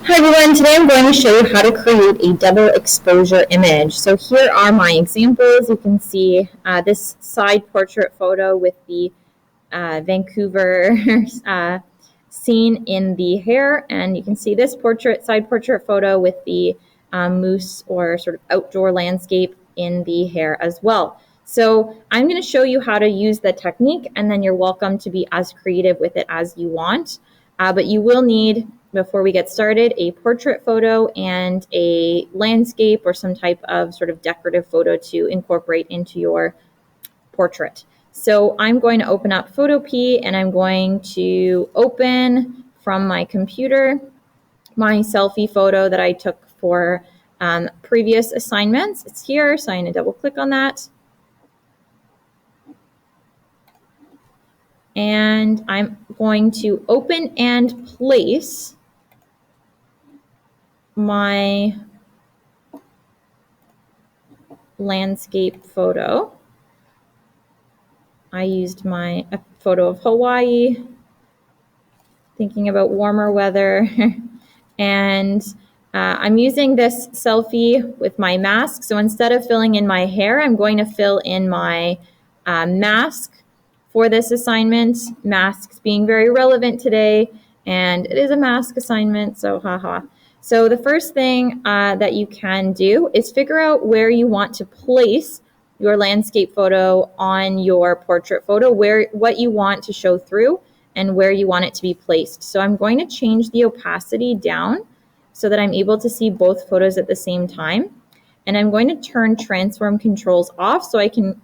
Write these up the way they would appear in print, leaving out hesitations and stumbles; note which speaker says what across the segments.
Speaker 1: Hi everyone, today I'm going to show you how to create a double exposure image. So here are my examples. You can see this side portrait photo with the Vancouver scene in the hair, and you can see this side portrait photo with the moose or sort of outdoor landscape in the hair as well. So I'm going to show you how to use the technique, and then you're welcome to be as creative with it as you want. But you will need, before we get started, a portrait photo and a landscape or some type of sort of decorative photo to incorporate into your portrait. So I'm going to open up Photopea, and I'm going to open from my computer my selfie photo that I took for previous assignments. It's here, so I'm going to double click on that. And I'm going to open and place my landscape photo. I used a photo of Hawaii, thinking about warmer weather. And I'm using this selfie with my mask. So instead of filling in my hair, I'm going to fill in my mask for this assignment. Masks being very relevant today, and it is a mask assignment, so haha. So the first thing that you can do is figure out where you want to place your landscape photo on your portrait photo, what you want to show through and where you want it to be placed. So I'm going to change the opacity down so that I'm able to see both photos at the same time. And I'm going to turn transform controls off so I can,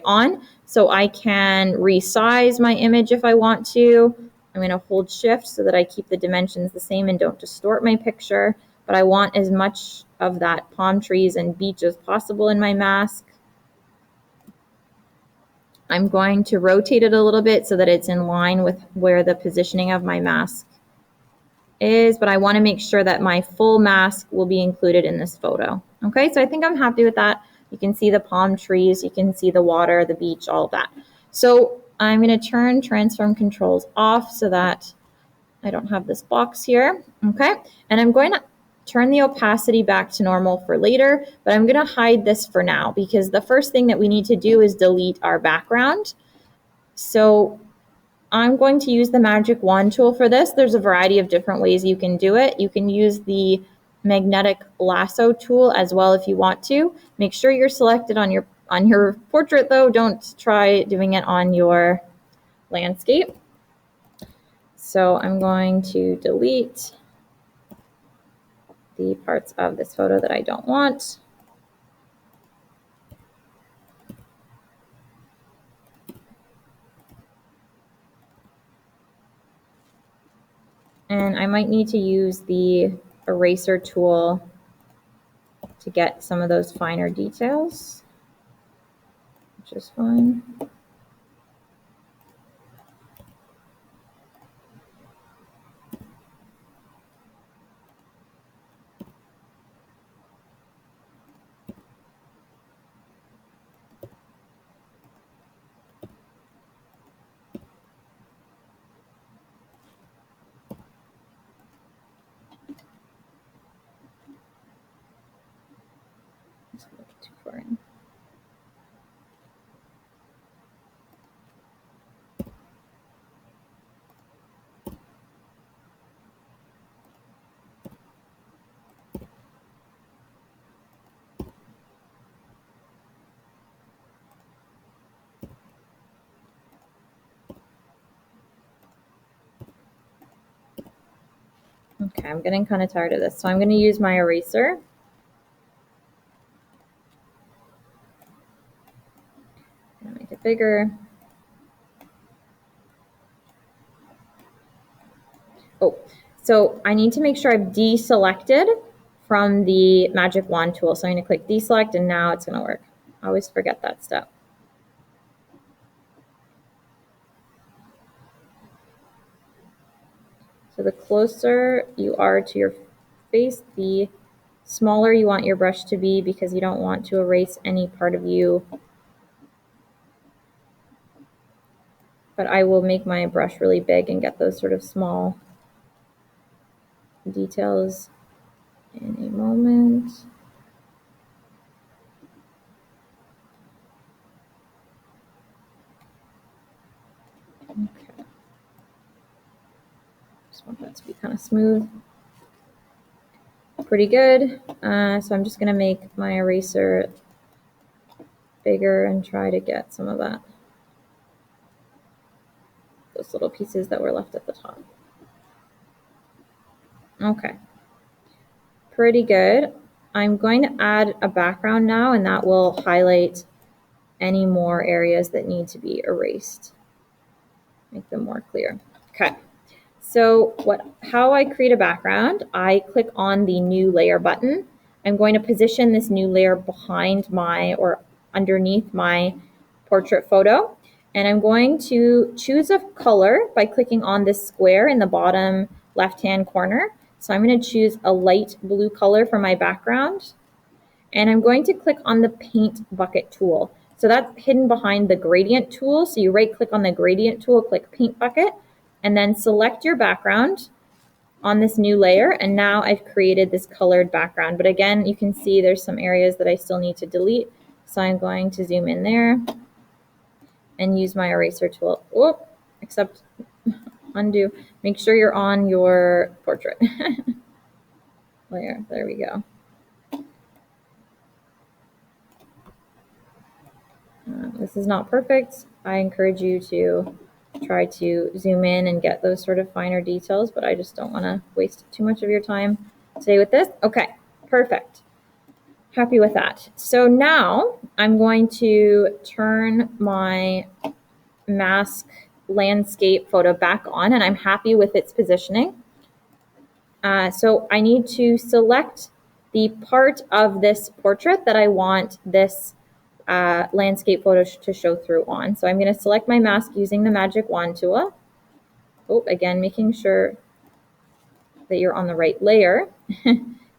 Speaker 1: on, so I can resize my image if I want to. I'm going to hold shift so that I keep the dimensions the same and don't distort my picture, but I want as much of that palm trees and beach as possible in my mask. I'm going to rotate it a little bit so that it's in line with where the positioning of my mask is, but I want to make sure that my full mask will be included in this photo. Okay, so I think I'm happy with that. You can see the palm trees, you can see the water, the beach, all of that. So I'm going to turn transform controls off so that I don't have this box here. Okay, and I'm going to turn the opacity back to normal for later, but I'm going to hide this for now because the first thing that we need to do is delete our background. So I'm going to use the magic wand tool for this. There's a variety of different ways you can do it. You can use the magnetic lasso tool as well if you want to. Make sure you're selected on your portrait though. Don't try doing it on your landscape. So I'm going to delete the parts of this photo that I don't want. And I might need to use the eraser tool to get some of those finer details, which is fine. Too far in. Okay, I'm getting kind of tired of this, so I'm going to use my eraser. Make it bigger. Oh, so I need to make sure I've deselected from the magic wand tool. So I'm going to click deselect, and now it's going to work. I always forget that step. So the closer you are to your face, the smaller you want your brush to be because you don't want to erase any part of you. But I will make my brush really big and get those sort of small details in a moment. Okay. Just want that to be kind of smooth. Pretty good. So I'm just going to make my eraser bigger and try to get some of that, those little pieces that were left at the top. Okay. Pretty good. I'm going to add a background now, and that will highlight any more areas that need to be erased. Make them more clear. Okay. So how I create a background, I click on the new layer button. I'm going to position this new layer behind my or underneath my portrait photo. And I'm going to choose a color by clicking on this square in the bottom left-hand corner. So I'm going to choose a light blue color for my background. And I'm going to click on the paint bucket tool. So that's hidden behind the gradient tool. So you right click on the gradient tool, click paint bucket, and then select your background on this new layer. And now I've created this colored background. But again, you can see there's some areas that I still need to delete. So I'm going to zoom in there and use my eraser tool. Oh, except undo. Make sure you're on your portrait layer. There we go. This is not perfect. I encourage you to try to zoom in and get those sort of finer details, but I just don't want to waste too much of your time today with this. Okay, perfect. Happy with that. So now I'm going to turn my mask landscape photo back on, and I'm happy with its positioning. So I need to select the part of this portrait that I want this landscape photo to show through on. So I'm going to select my mask using the magic wand tool. Oh, again, making sure that you're on the right layer.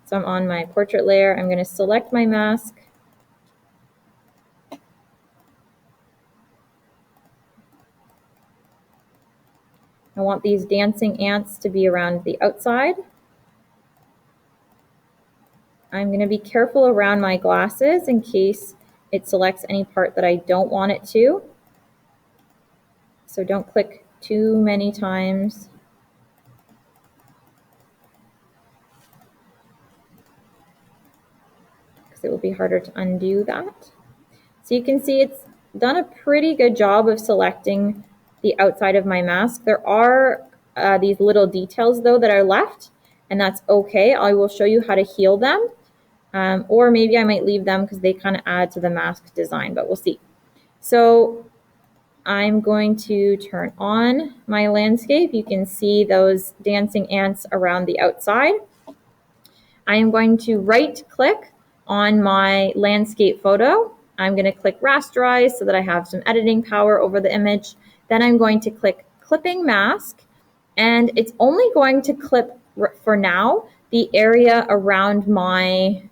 Speaker 1: So I'm on my portrait layer. I'm going to select my mask. I want these dancing ants to be around the outside. I'm going to be careful around my glasses in case it selects any part that I don't want it to. So don't click too many times. Because it will be harder to undo that. So you can see it's done a pretty good job of selecting the outside of my mask. There are these little details though that are left, and that's okay. I will show you how to heal them. Or maybe I might leave them because they kind of add to the mask design, but we'll see. So I'm going to turn on my landscape. You can see those dancing ants around the outside. I am going to right click on my landscape photo. I'm going to click rasterize so that I have some editing power over the image. Then I'm going to click clipping mask, and it's only going to clip for now the area around my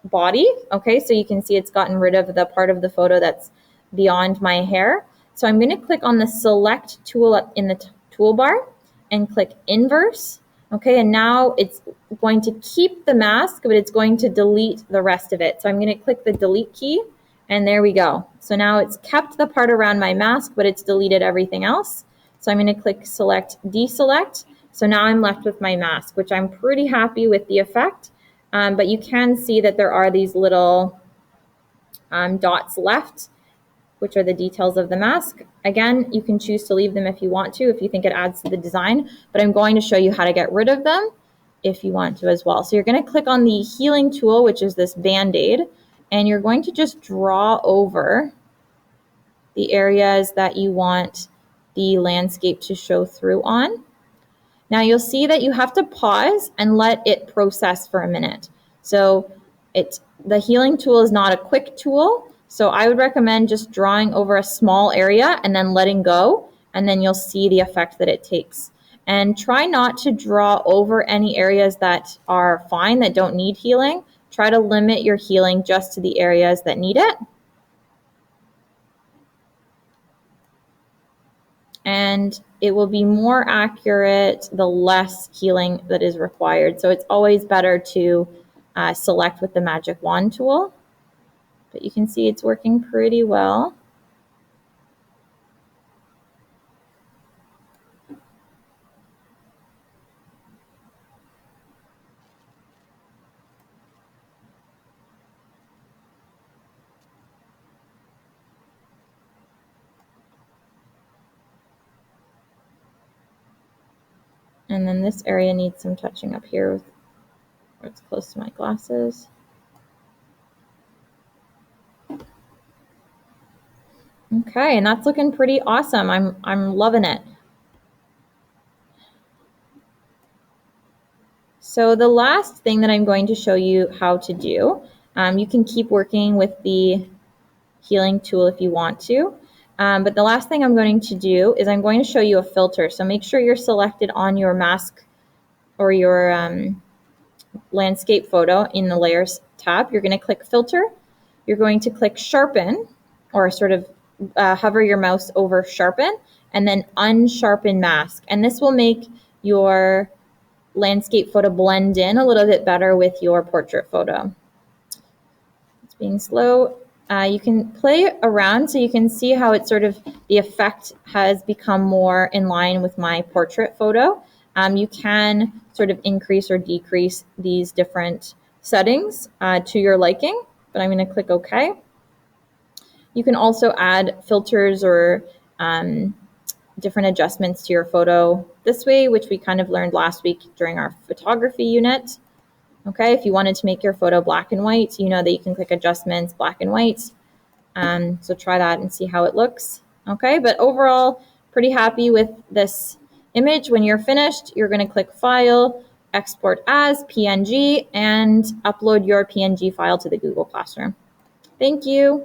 Speaker 1: body. Okay, so you can see it's gotten rid of the part of the photo that's beyond my hair. So I'm going to click on the select tool in the toolbar and click inverse. Okay, and now it's going to keep the mask, but it's going to delete the rest of it. So I'm going to click the delete key, and there we go. So now it's kept the part around my mask, but it's deleted everything else. So I'm going to click select deselect. So now I'm left with my mask, which I'm pretty happy with the effect. But you can see that there are these little dots left, which are the details of the mask. Again, you can choose to leave them if you want to, if you think it adds to the design, but I'm going to show you how to get rid of them if you want to as well. So you're going to click on the healing tool, which is this Band-Aid, and you're going to just draw over the areas that you want the landscape to show through on. Now you'll see that you have to pause and let it process for a minute. So the healing tool is not a quick tool. So I would recommend just drawing over a small area and then letting go, and then you'll see the effect that it takes. And try not to draw over any areas that are fine, that don't need healing. Try to limit your healing just to the areas that need it. And it will be more accurate the less healing that is required. So it's always better to select with the magic wand tool. But you can see it's working pretty well. And then this area needs some touching up here where it's close to my glasses. Okay, and that's looking pretty awesome. I'm loving it. So the last thing that I'm going to show you how to do, you can keep working with the healing tool if you want to. But the last thing I'm going to do is I'm going to show you a filter. So make sure you're selected on your mask or your landscape photo in the layers tab. You're going to click filter. You're going to click sharpen, or sort of hover your mouse over sharpen, and then unsharpen mask. And this will make your landscape photo blend in a little bit better with your portrait photo. It's being slow. You can play around so you can see how it's sort of, the effect has become more in line with my portrait photo. You can sort of increase or decrease these different settings to your liking, but I'm going to click OK. You can also add filters or different adjustments to your photo this way, which we kind of learned last week during our photography unit. Okay, if you wanted to make your photo black and white, you know that you can click adjustments, black and white. So try that and see how it looks. Okay, but overall, pretty happy with this image. When you're finished, you're going to click File, Export as PNG, and upload your PNG file to the Google Classroom. Thank you.